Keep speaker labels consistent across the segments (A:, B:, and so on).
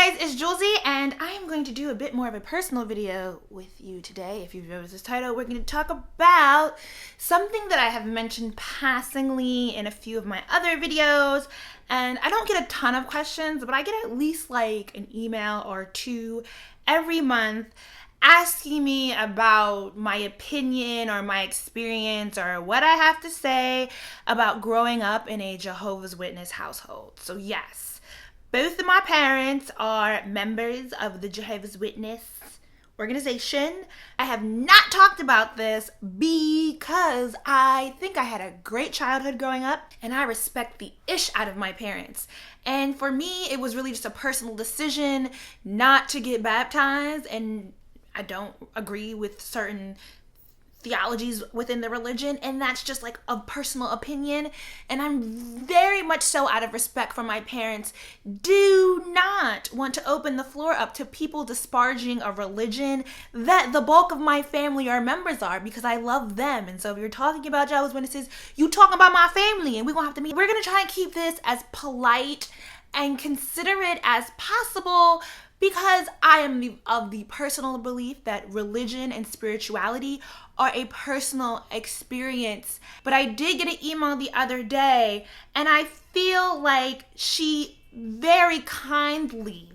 A: guys, it's Jouelzy, and I am going to do a bit more of a personal video with you today. If you've noticed this title, we're going to talk about something that I have mentioned passingly in a few of my other videos, and I don't get a ton of questions, but I get at least like an email or two every month asking me about my opinion or my experience or what I have to say about growing up in a Jehovah's Witness household. So yes, both of my parents are members of the Jehovah's Witness organization. I have not talked about this because I think I had a great childhood growing up and I respect the ish out of my parents. And for me, it was really just a personal decision not to get baptized, and I don't agree with certain theologies within the religion, and that's just like a personal opinion, and I'm very much so, out of respect for my parents, do not want to open the floor up to people disparaging a religion that the bulk of my family are members are, because I love them. And so if you're talking about Jehovah's Witnesses, you talking about my family, and we're gonna have to meet. We're gonna try and keep this as polite and considerate as possible, because I am of the personal belief that religion and spirituality are a personal experience. But I did get an email the other day, and I feel like she very kindly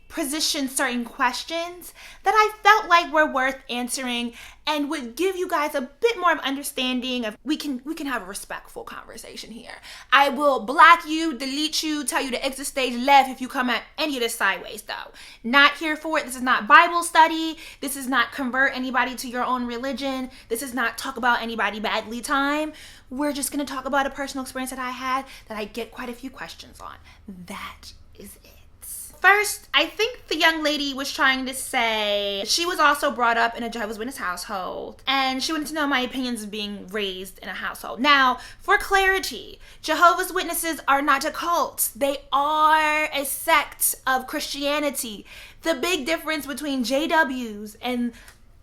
A: positioned certain questions that I felt like were worth answering and would give you guys a bit more of understanding of we can have a respectful conversation here. I will block you, delete you, tell you to exit stage left if you come at any of this sideways though. Not here for it. This is not Bible study. This is not convert anybody to your own religion. This is not talk about anybody badly time. We're just going to talk about a personal experience that I had that I get quite a few questions on. That is it. First, I think the young lady was trying to say she was also brought up in a Jehovah's Witness household, and she wanted to know my opinions of being raised in a household. Now, for clarity, Jehovah's Witnesses are not a cult. They are a sect of Christianity. The big difference between JWs and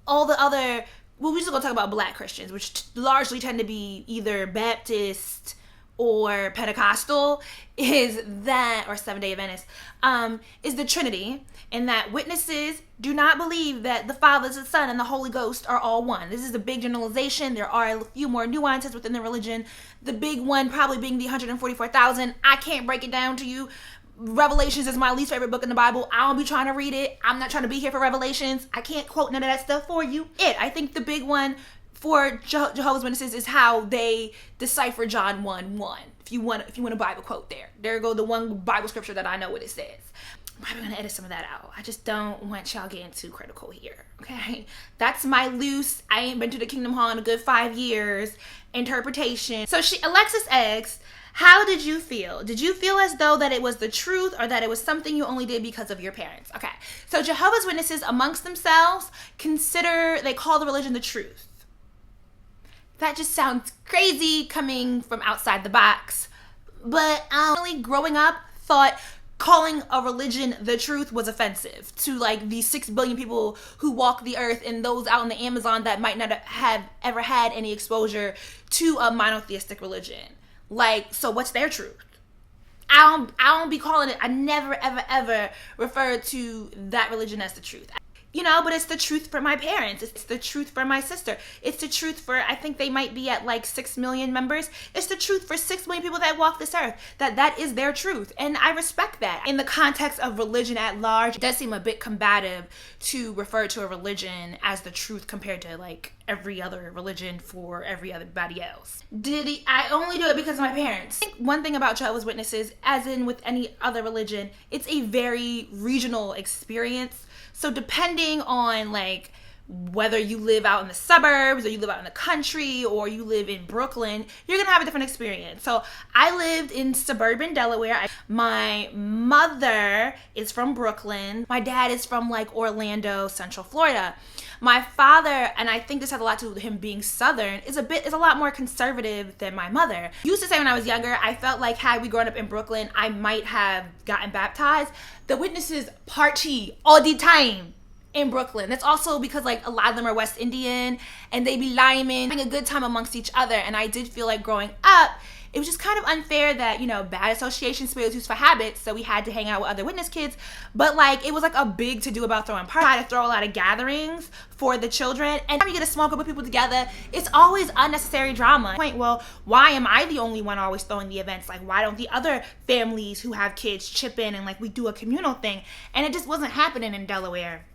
A: all the other, well, we're just going to talk about black Christians, which largely tend to be either Baptist or Pentecostal, is that, or Seventh-day Adventist, is the Trinity, and that witnesses do not believe that the Father, the Son, and the Holy Ghost are all one. This is a big generalization. There are a few more nuances within the religion. The big one probably being the 144,000. I can't break it down to you. Revelations is my least favorite book in the Bible. I don't be trying to read it. I'm not trying to be here for Revelations. I can't quote none of that stuff for you. I think the big one for Jehovah's Witnesses is how they decipher John 1:1. If you want a Bible quote there go the one Bible scripture that I know what it says. I'm probably gonna edit some of that out. I just don't want y'all getting too critical here, okay? That's my loose, I ain't been to the Kingdom Hall in a good 5 years interpretation. So Alexis asks, how did you feel? Did you feel as though that it was the truth or that it was something you only did because of your parents? Okay, so Jehovah's Witnesses amongst themselves they call the religion the truth. That just sounds crazy coming from outside the box. But I growing up thought calling a religion the truth was offensive to like the 6 billion people who walk the earth and those out in the Amazon that might not have ever had any exposure to a monotheistic religion. Like, so what's their truth? I don't be calling it, I never ever refer to that religion as the truth. You know, but it's the truth for my parents. It's the truth for my sister. It's the truth for, I think they might be at like 6 million members. It's the truth for 6 million people that walk this earth. That is their truth. And I respect that. In the context of religion at large, it does seem a bit combative to refer to a religion as the truth compared to like every other religion for everybody else. I only do it because of my parents. I think one thing about Jehovah's Witnesses, as in with any other religion, it's a very regional experience. So depending on like whether you live out in the suburbs or you live out in the country or you live in Brooklyn, you're gonna have a different experience. So I lived in suburban Delaware. My mother is from Brooklyn. My dad is from like Orlando, Central Florida. My father, and I think this has a lot to do with him being Southern, is a lot more conservative than my mother. Used to say when I was younger, I felt like had we grown up in Brooklyn, I might have gotten baptized. The witnesses party all the time in Brooklyn. That's also because like a lot of them are West Indian and they be liming, having a good time amongst each other. And I did feel like growing up, it was just kind of unfair that, you know, bad association spirits used for habits, so we had to hang out with other witness kids. But like, it was like a big to do about throwing parties. I had to throw a lot of gatherings for the children, and when you get a small group of people together, it's always unnecessary drama. Well, why am I the only one always throwing the events? Like, why don't the other families who have kids chip in and like we do a communal thing? And it just wasn't happening in Delaware.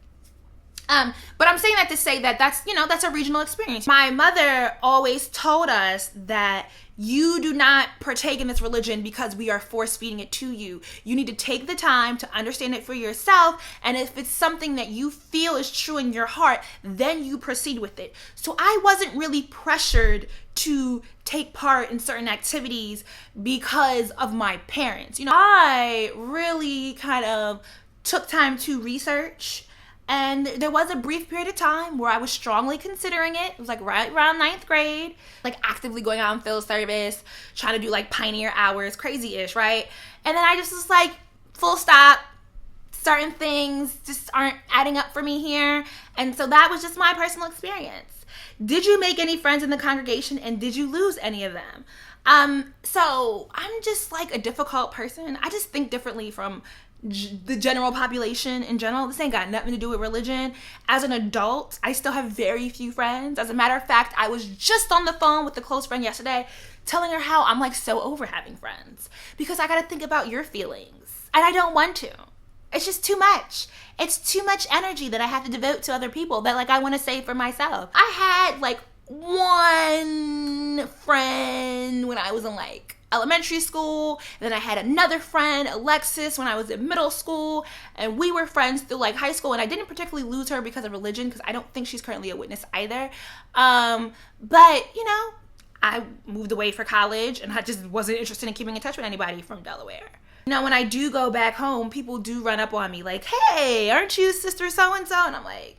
A: But I'm saying that to say that that's, you know, that's a regional experience. My mother always told us that you do not partake in this religion because we are force feeding it to you. You need to take the time to understand it for yourself. And if it's something that you feel is true in your heart, then you proceed with it. So I wasn't really pressured to take part in certain activities because of my parents. You know, I really kind of took time to research. And there was a brief period of time where I was strongly considering it. It was like right around 9th grade, like actively going out in field service, trying to do like pioneer hours, crazy-ish, right? And then I just was like, full stop. Certain things just aren't adding up for me here. And so that was just my personal experience. Did you make any friends in the congregation, and did you lose any of them? So I'm just like a difficult person. I just think differently from the general population in general. This ain't got nothing to do with religion. As an adult, I still have very few friends. As a matter of fact, I was just on the phone with a close friend yesterday telling her how I'm like so over having friends because I gotta think about your feelings and I don't want to. It's just too much. It's too much energy that I have to devote to other people that like I want to save for myself. I had like one friend when I was in like elementary school, and then I had another friend, Alexis, when I was in middle school, and we were friends through like high school, and I didn't particularly lose her because of religion, because I don't think she's currently a witness either. But you know, I moved away for college, and I just wasn't interested in keeping in touch with anybody from Delaware. You know, when I do go back home, people do run up on me like, hey, aren't you sister so-and-so? And I'm like,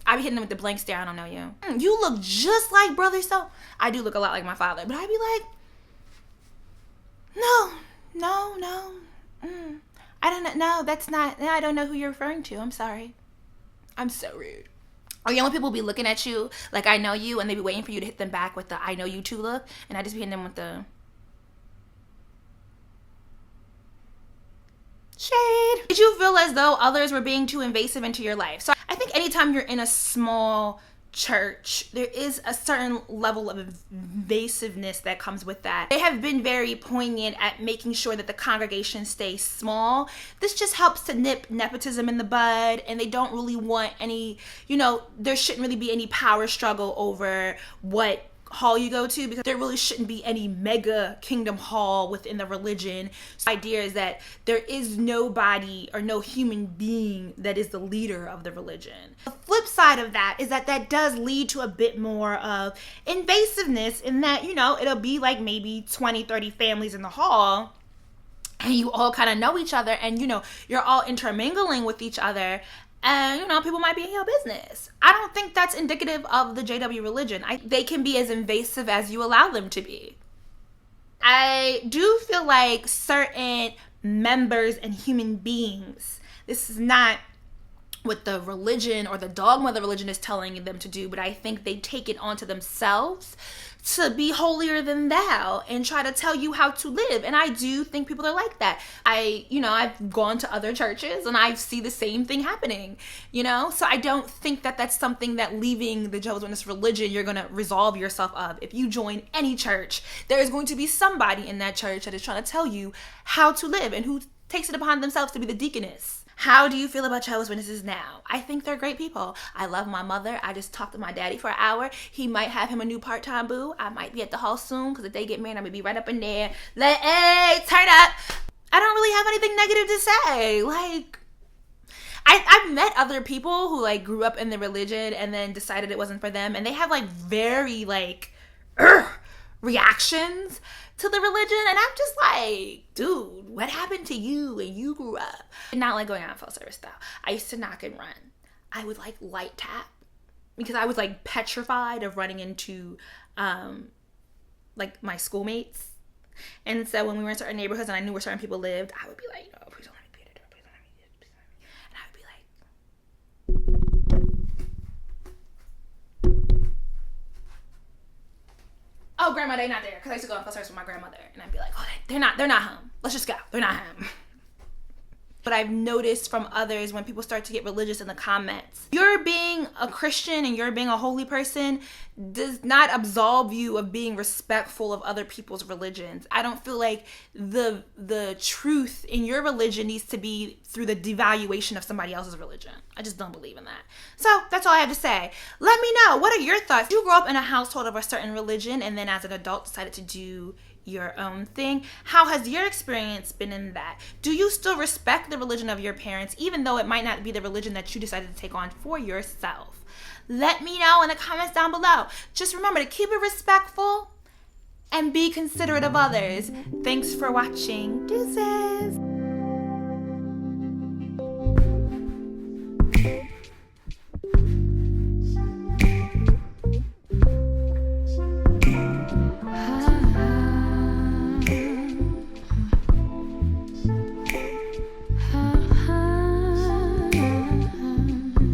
A: I be hitting them with the blank stare, I don't know you. You look just like brother so. I do look a lot like my father, but I'd be like, no. I don't know. No, that's not. I don't know who you're referring to. I'm sorry. I'm so rude. Or you know when people be looking at you like I know you, and they be waiting for you to hit them back with the I know you too look, and I just be hitting them with the shade. Did you feel as though others were being too invasive into your life? So I think anytime you're in a small church, there is a certain level of invasiveness that comes with that. They have been very poignant at making sure that the congregation stays small. This just helps to nip nepotism in the bud, and they don't really want any, you know, there shouldn't really be any power struggle over what hall you go to, because there really shouldn't be any mega kingdom hall within the religion. So the idea is that there is nobody or no human being that is the leader of the religion. The flip side of that is that that does lead to a bit more of invasiveness in that, you know, it'll be like maybe 20-30 families in the hall, and you all kind of know each other, and you know, you're all intermingling with each other. And, you know, people might be in your business. I don't think that's indicative of the JW religion. They can be as invasive as you allow them to be. I do feel like certain members and human beings, this is not what the religion or the dogma of the religion is telling them to do, but I think they take it onto themselves to be holier than thou and try to tell you how to live. And I do think people are like that. I've gone to other churches and I see the same thing happening, you know? So I don't think that that's something that leaving the Jehovah's Witness religion, you're going to resolve yourself of. If you join any church, there is going to be somebody in that church that is trying to tell you how to live and who takes it upon themselves to be the deaconess. How do you feel about Jehovah's Witnesses now? I think they're great people. I love my mother. I just talked to my daddy for an hour. He might have him a new part-time boo. I might be at the hall soon, because if they get married, I'm going to be right up in there. Hey, turn up. I don't really have anything negative to say. Like, I've met other people who like grew up in the religion and then decided it wasn't for them. And they have like very like reactions to the religion, and I'm just like, dude, what happened to you when you grew up? Not like going out in full service though. I used to knock and run. I would like light tap because I was like petrified of running into like my schoolmates. And so when we were in certain neighborhoods and I knew where certain people lived, I would be like, oh, please don't let me be at the door, please don't let me be, please don't let me. And I would be like, oh, grandma, they're not there. Because I used to go on concerts with my grandmother. And I'd be like, oh, they're not home. Let's just go. They're not home. But I've noticed from others when people start to get religious in the comments, you're being a Christian and you're being a holy person does not absolve you of being respectful of other people's religions. I don't feel like the truth in your religion needs to be through the devaluation of somebody else's religion. I just don't believe in that. So that's all I have to say. Let me know, what are your thoughts? You grew up in a household of a certain religion and then as an adult decided to do your own thing. How has your experience been in that? Do you still respect the religion of your parents, even though it might not be the religion that you decided to take on for yourself? Let me know in the comments down below. Just remember to keep it respectful and be considerate of others. Thanks for watching. Deuces.